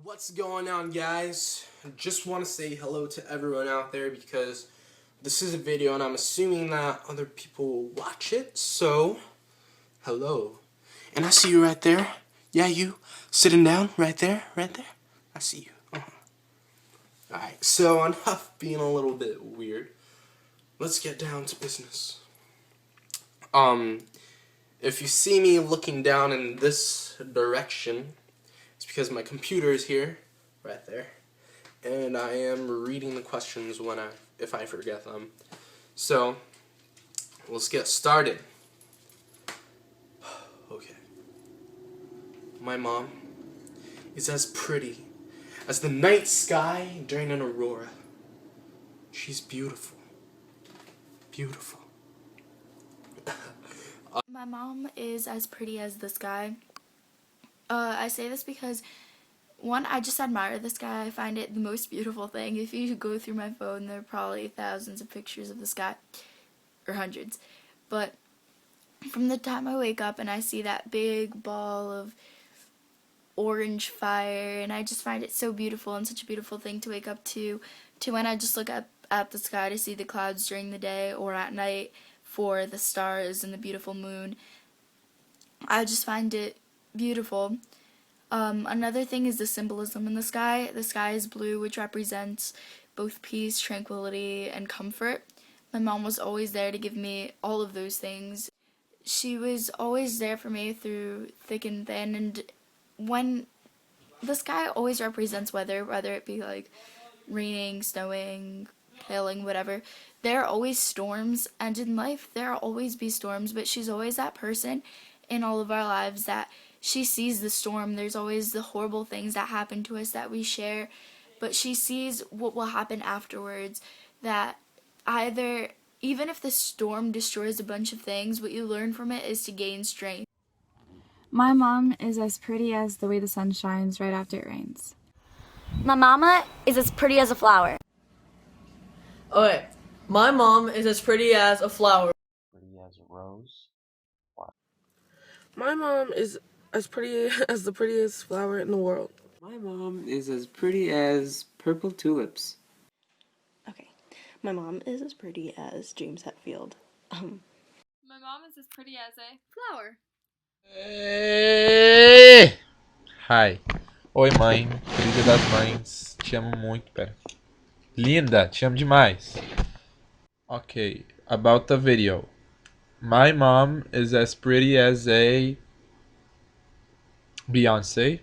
What's going on, guys? I just want to say hello to everyone out there because this is a video and I'm assuming that other people will watch it, so hello. And I see you right there. Yeah, you sitting down right there, I see you. Alright, so enough being a little bit weird. Let's get down to business. If you see me looking down in this direction, it's because my computer is here, right there, and I am reading the questions if I forget them. So, let's get started. Okay. My mom is as pretty as the night sky during an aurora. She's beautiful. Beautiful. My mom is as pretty as the sky. I say this because, one, I just admire the sky. I find it the most beautiful thing. If you go through my phone, there are probably thousands of pictures of the sky, or hundreds. But from the time I wake up and I see that big ball of orange fire, and I just find it so beautiful and such a beautiful thing to wake up to when I just look up at the sky to see the clouds during the day or at night for the stars and the beautiful moon. I just find it beautiful. Another thing is the symbolism in the sky. The sky is blue, which represents both peace, tranquility, and comfort. My mom was always there to give me all of those things. She was always there for me through thick and thin, and when the sky always represents weather, whether it be like raining, snowing, hailing, whatever, there are always storms, and in life there will always be storms, but she's always that person in all of our lives that she sees the storm. There's always the horrible things that happen to us that we share, but she sees what will happen afterwards, that even if the storm destroys a bunch of things, what you learn from it is to gain strength. My mom is as pretty as the way the sun shines right after it rains. My mama is as pretty as a flower. Okay, my mom is as pretty as a flower. Pretty as a rose. What? My mom is as pretty as the prettiest flower in the world. My mom is as pretty as purple tulips. Okay, my mom is as pretty as James Hetfield. My mom is as pretty as a flower. Hi. Oi, mãe. Dia das Mães. Te amo muito, pera. Linda, te amo demais. Okay, about the video. My mom is as pretty as a Beyonce.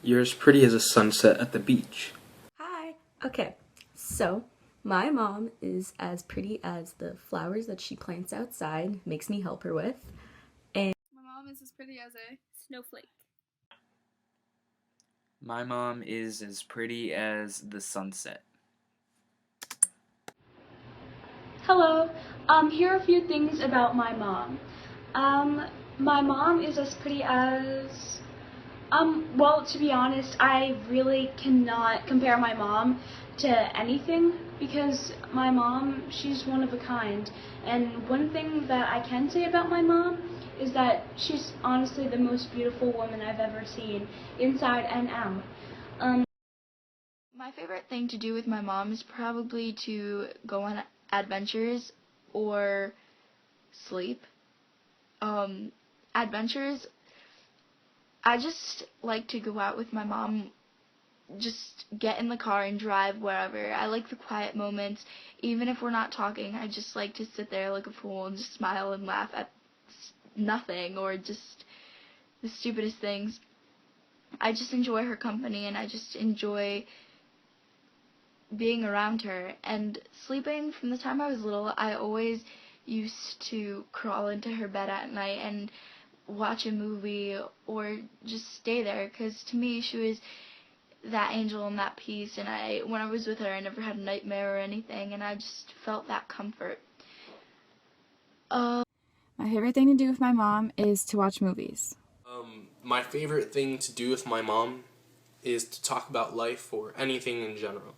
You're as pretty as a sunset at the beach. Hi. Okay, so my mom is as pretty as the flowers that she plants outside, makes me help her with. And my mom is as pretty as a snowflake. My mom is as pretty as the sunset. Hello, here are a few things about my mom. My mom is as pretty as, well, to be honest, I really cannot compare my mom to anything because my mom, she's one of a kind. And one thing that I can say about my mom is that she's honestly the most beautiful woman I've ever seen, inside and out. My favorite thing to do with my mom is probably to go on adventures or sleep. Adventures, I just like to go out with my mom, just get in the car and drive wherever. I like the quiet moments. Even if we're not talking, I just like to sit there like a fool and just smile and laugh at nothing or just the stupidest things. I just enjoy her company and I just enjoy being around her. And sleeping, from the time I was little, I always used to crawl into her bed at night and watch a movie or just stay there, because to me she was that angel and that peace, and when I was with her I never had a nightmare or anything, and I just felt that comfort. My favorite thing to do with my mom is to watch movies. My favorite thing to do with my mom is to talk about life or anything in general.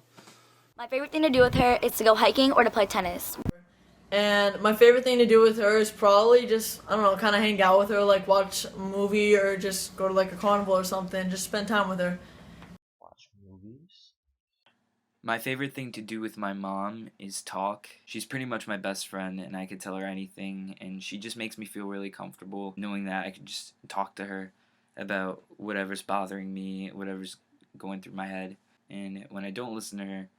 My favorite thing to do with her is to go hiking or to play tennis. And my favorite thing to do with her is probably just, I don't know, kind of hang out with her, like watch a movie or just go to like a carnival or something, just spend time with her. Watch movies. My favorite thing to do with my mom is talk. She's pretty much my best friend, and I could tell her anything, and she just makes me feel really comfortable knowing that I can just talk to her about whatever's bothering me, whatever's going through my head. And when I don't listen to her,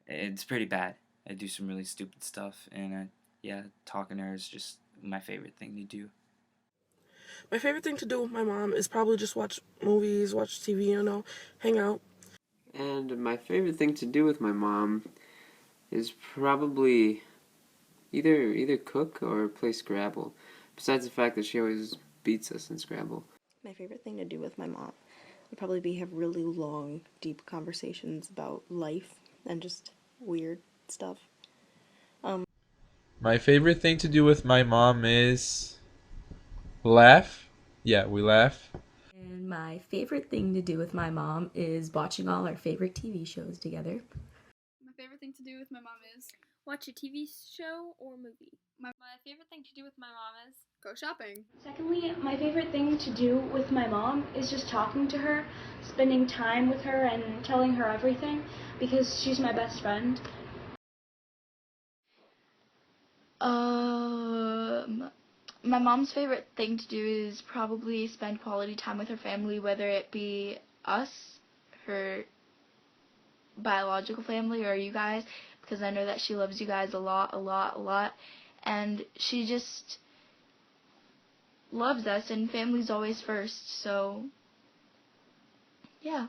it's pretty bad. I do some really stupid stuff, and yeah, talking to her is just my favorite thing to do. My favorite thing to do with my mom is probably just watch movies, watch TV, hang out. And my favorite thing to do with my mom is probably either cook or play Scrabble. Besides the fact that she always beats us in Scrabble. My favorite thing to do with my mom would probably be have really long, deep conversations about life and just weird stuff. My favorite thing to do with my mom is laugh. Yeah, we laugh. And my favorite thing to do with my mom is watching all our favorite TV shows together. My favorite thing to do with my mom is watch a TV show or movie. My favorite thing to do with my mom is go shopping. Secondly, my favorite thing to do with my mom is just talking to her, spending time with her, and telling her everything because she's my best friend. My mom's favorite thing to do is probably spend quality time with her family, whether it be us, her biological family, or you guys, because I know that she loves you guys a lot, and she just loves us, and family's always first, so yeah.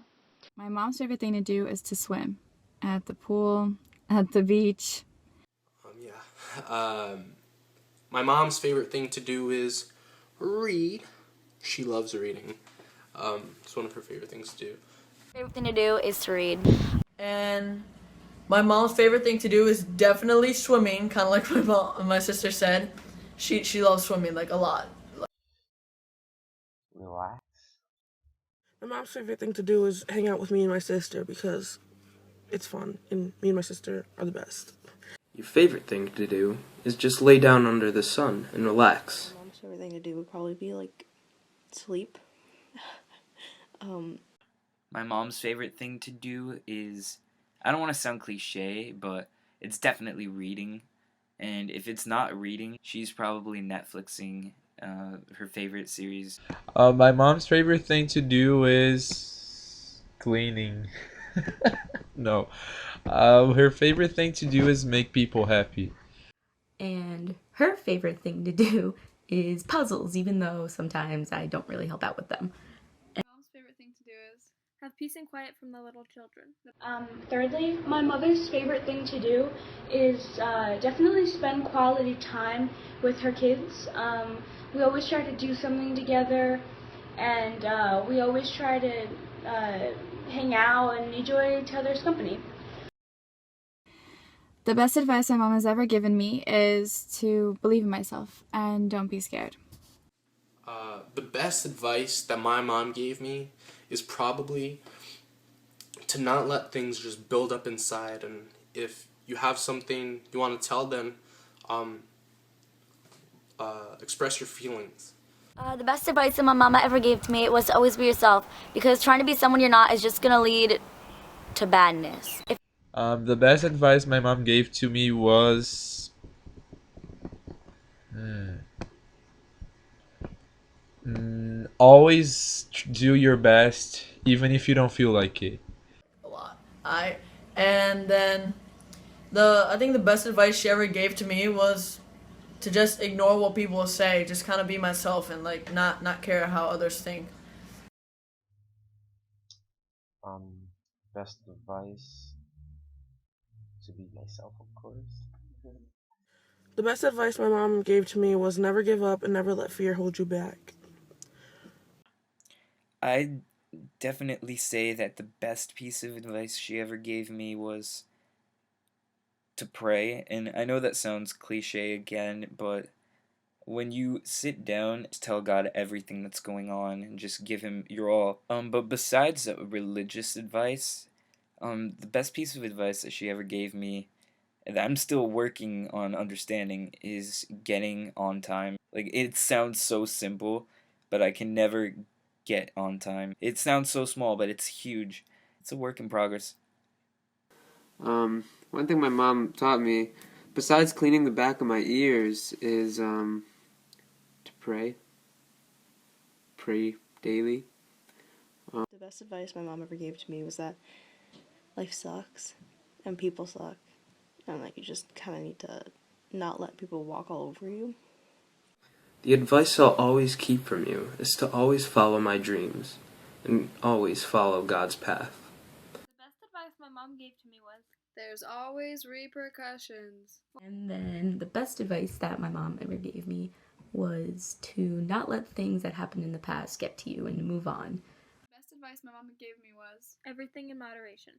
My mom's favorite thing to do is to swim at the pool, at the beach. My mom's favorite thing to do is read. She loves reading. It's one of her favorite things to do. Favorite thing to do is to read. And my mom's favorite thing to do is definitely swimming, kind of like my sister said. She loves swimming like a lot. Relax. My mom's favorite thing to do is hang out with me and my sister because it's fun, and me and my sister are the best. Your favorite thing to do is just lay down under the sun and relax. My mom's favorite thing to do would probably be like sleep. My mom's favorite thing to do is, I don't want to sound cliche, but it's definitely reading. And if it's not reading, she's probably Netflixing her favorite series. My mom's favorite thing to do is cleaning. No. Her favorite thing to do is make people happy. And her favorite thing to do is puzzles, even though sometimes I don't really help out with them. My mom's favorite thing to do is have peace and quiet from the little children. Thirdly, my mother's favorite thing to do is definitely spend quality time with her kids. We always try to do something together, and we always try to hang out and enjoy each other's company. The best advice my mom has ever given me is to believe in myself and don't be scared. The best advice that my mom gave me is probably to not let things just build up inside, and if you have something you want to tell them, express your feelings. The best advice that my mama ever gave to me was to always be yourself, because trying to be someone you're not is just gonna lead to badness. The best advice my mom gave to me was always do your best, even if you don't feel like it. A lot. And then I think the best advice she ever gave to me was to just ignore what people say, just kind of be myself and like not care how others think. Best advice to be myself, of course. The best advice my mom gave to me was never give up and never let fear hold you back. I'd definitely say that the best piece of advice she ever gave me was to pray. And I know that sounds cliche again, but when you sit down, just tell God everything that's going on and just give him your all. But besides religious advice, the best piece of advice that she ever gave me that I'm still working on understanding is getting on time. Like, it sounds so simple, but I can never get on time. It sounds so small, but it's huge. It's a work in progress. One thing my mom taught me, besides cleaning the back of my ears, is to pray. Pray daily. The best advice my mom ever gave to me was that life sucks and people suck, and like you just kind of need to not let people walk all over you. The advice I'll always keep from you is to always follow my dreams and always follow God's path. The best advice my mom gave to me was, there's always repercussions. And then the best advice that my mom ever gave me was to not let things that happened in the past get to you and to move on. The best advice my mom gave me was, everything in moderation.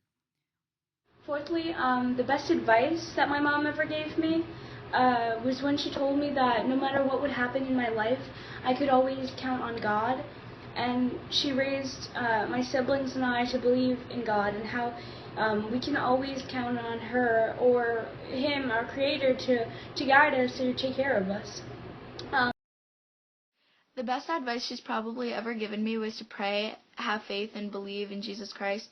Fourthly, the best advice that my mom ever gave me was when she told me that no matter what would happen in my life, I could always count on God. And she raised my siblings and I to believe in God and how we can always count on her or him, our creator, to guide us, to take care of us. The best advice she's probably ever given me was to pray, have faith, and believe in Jesus Christ,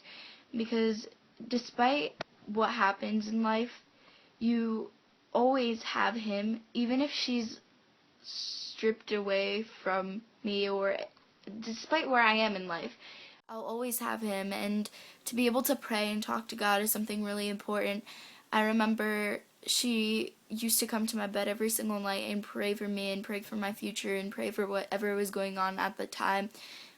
because despite what happens in life, you always have him, even if she's stripped away from me, or despite where I am in life, I'll always have him. And to be able to pray and talk to God is something really important. I remember she used to come to my bed every single night and pray for me and pray for my future and pray for whatever was going on at the time.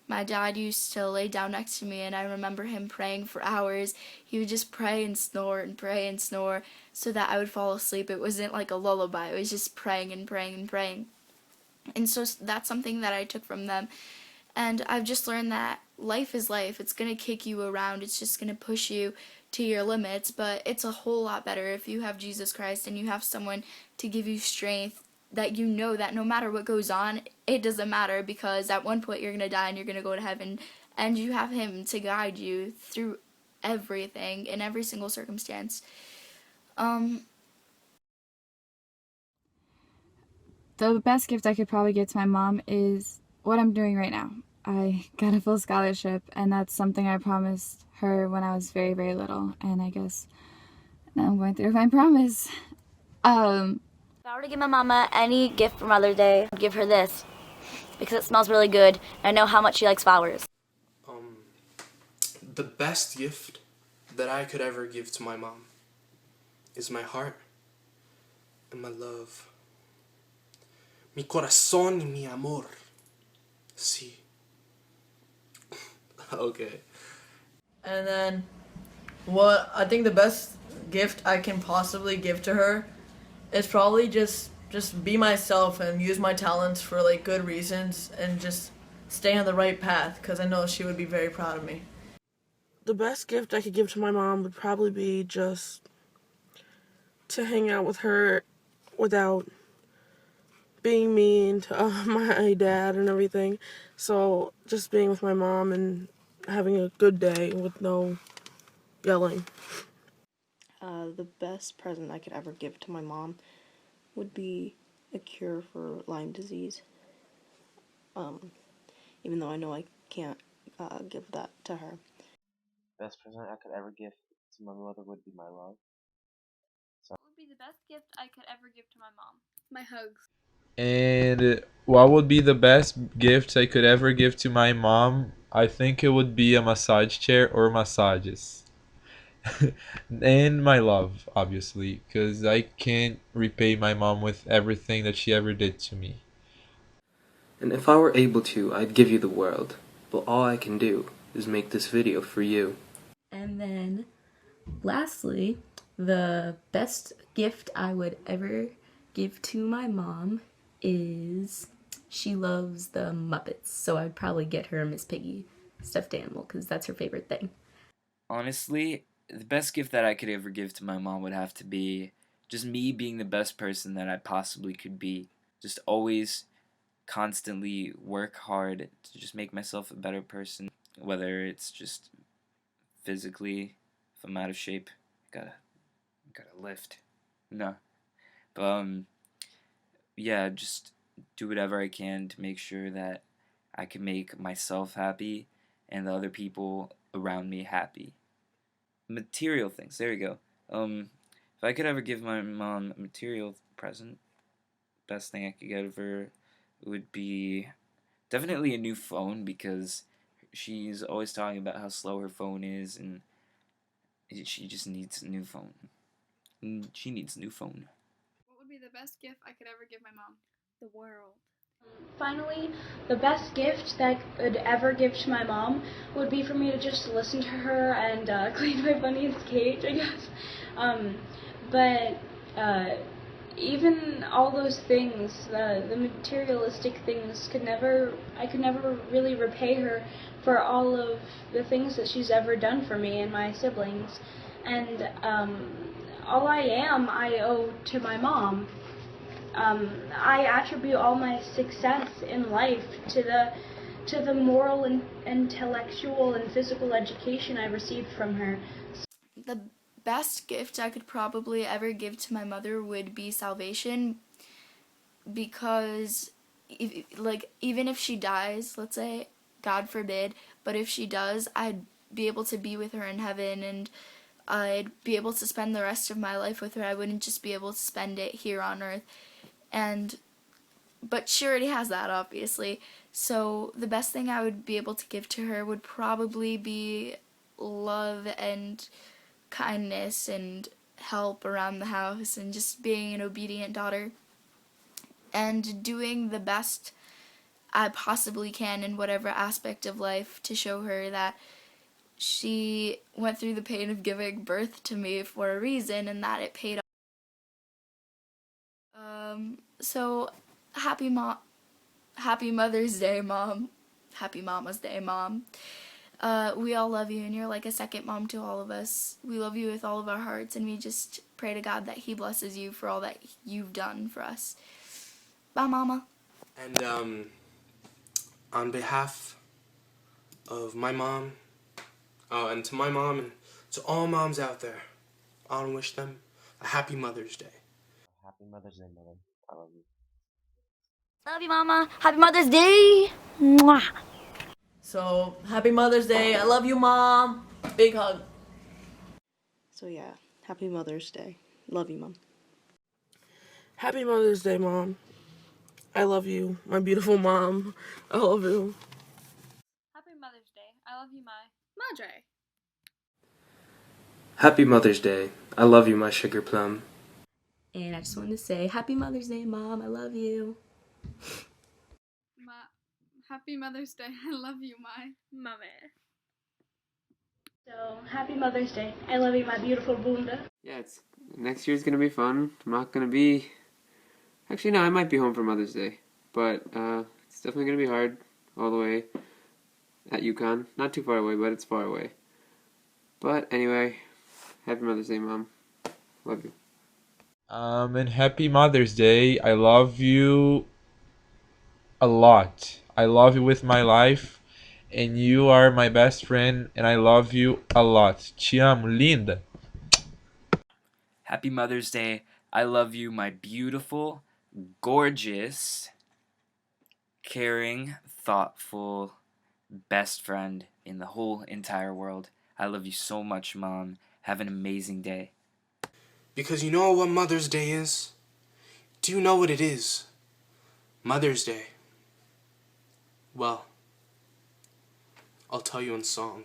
My dad used to lay down next to me, and I remember him praying for hours. He would just pray and snore so that I would fall asleep. It wasn't like a lullaby. It was just praying and praying and praying. And so that's something that I took from them. And I've just learned that life is life. It's going to kick you around. It's just going to push you to your limits. But it's a whole lot better if you have Jesus Christ and you have someone to give you strength, that you know that no matter what goes on, it doesn't matter, because at one point you're going to die and you're going to go to heaven. And you have him to guide you through everything, in every single circumstance. The best gift I could probably give to my mom is what I'm doing right now. I got a full scholarship, and that's something I promised her when I was very, very little, and I guess now I'm going through my promise. If I were to give my mama any gift for Mother's Day, I'd give her this, because it smells really good, and I know how much she likes flowers. The best gift that I could ever give to my mom is my heart and my love. Mi corazón y mi amor. Sí. Okay. And then, what I think the best gift I can possibly give to her is probably just be myself and use my talents for like good reasons and just stay on the right path, because I know she would be very proud of me. The best gift I could give to my mom would probably be just to hang out with her without being mean to my dad and everything. So just being with my mom and having a good day with no yelling. The best present I could ever give to my mom would be a cure for Lyme disease. Even though I know I can't give that to her. Best present I could ever give to my mother would be my love. What would be the best gift I could ever give to my mom? My hugs. And what would be the best gift I could ever give to my mom? I think it would be a massage chair or massages. And my love, obviously, because I can't repay my mom with everything that she ever did to me. And if I were able to, I'd give you the world. But all I can do is make this video for you. And then, lastly, the best gift I would ever give to my mom is she loves the Muppets, so I'd probably get her a Miss Piggy stuffed animal because that's her favorite thing. Honestly, the best gift that I could ever give to my mom would have to be just me being the best person that I possibly could be. Just always constantly work hard to just make myself a better person, whether it's just physically, if I'm out of shape, gotta lift. No. But, yeah, just do whatever I can to make sure that I can make myself happy and the other people around me happy. Material things, there you go. If I could ever give my mom a material present, best thing I could give her would be definitely a new phone, because she's always talking about how slow her phone is, and she just needs a new phone. She needs a new phone. What would be the best gift I could ever give my mom? The world. Finally, the best gift that I could ever give to my mom would be for me to just listen to her and clean my bunny's cage, I guess. But even all those things, the materialistic things, I could never really repay her for all of the things that she's ever done for me and my siblings. And all I owe to my mom. I attribute all my success in life to the moral and intellectual and physical education I received from her. The best gift I could probably ever give to my mother would be salvation, because even if she dies, let's say, God forbid, but if she does, I'd be able to be with her in heaven, and I'd be able to spend the rest of my life with her. I wouldn't just be able to spend it here on earth. But she already has that, obviously. So the best thing I would be able to give to her would probably be love and kindness and help around the house and just being an obedient daughter and doing the best I possibly can in whatever aspect of life to show her that she went through the pain of giving birth to me for a reason and that it paid off. So happy Mother's Day, Mom. Happy Mama's Day, Mom. We all love you, and you're like a second mom to all of us. We love you with all of our hearts, and we just pray to God that He blesses you for all that you've done for us. Bye, Mama. And on behalf of my mom, and to my mom and to all moms out there, I want to wish them a happy Mother's Day. Happy Mother's Day, Mother. I love you. Love you, Mama. Happy Mother's Day. Mwah. So, happy Mother's Day. I love you, Mom. Big hug. So yeah, happy Mother's Day. Love you, Mom. Happy Mother's Day, Mom. I love you, my beautiful mom. I love you. Happy Mother's Day. I love you, my Madre. Happy Mother's Day. I love you, my sugar plum. And I just wanted to say, Happy Mother's Day, Mom. I love you. Happy Mother's Day. I love you, my Mame. So, happy Mother's Day. I love you, my beautiful bunda. Yeah, next year's gonna be fun. I'm not gonna be. Actually, no, I might be home for Mother's Day, but it's definitely gonna be hard all the way at UConn. Not too far away, but it's far away. But anyway, happy Mother's Day, Mom. Love you. And happy Mother's Day. I love you a lot. I love you with my life. And you are my best friend. And I love you a lot. Te amo, linda. Happy Mother's Day. I love you, my beautiful, gorgeous, caring, thoughtful, best friend in the whole entire world. I love you so much, Mom. Have an amazing day. Because you know what Mother's Day is? Do you know what it is? Mother's Day. Well, I'll tell you in song.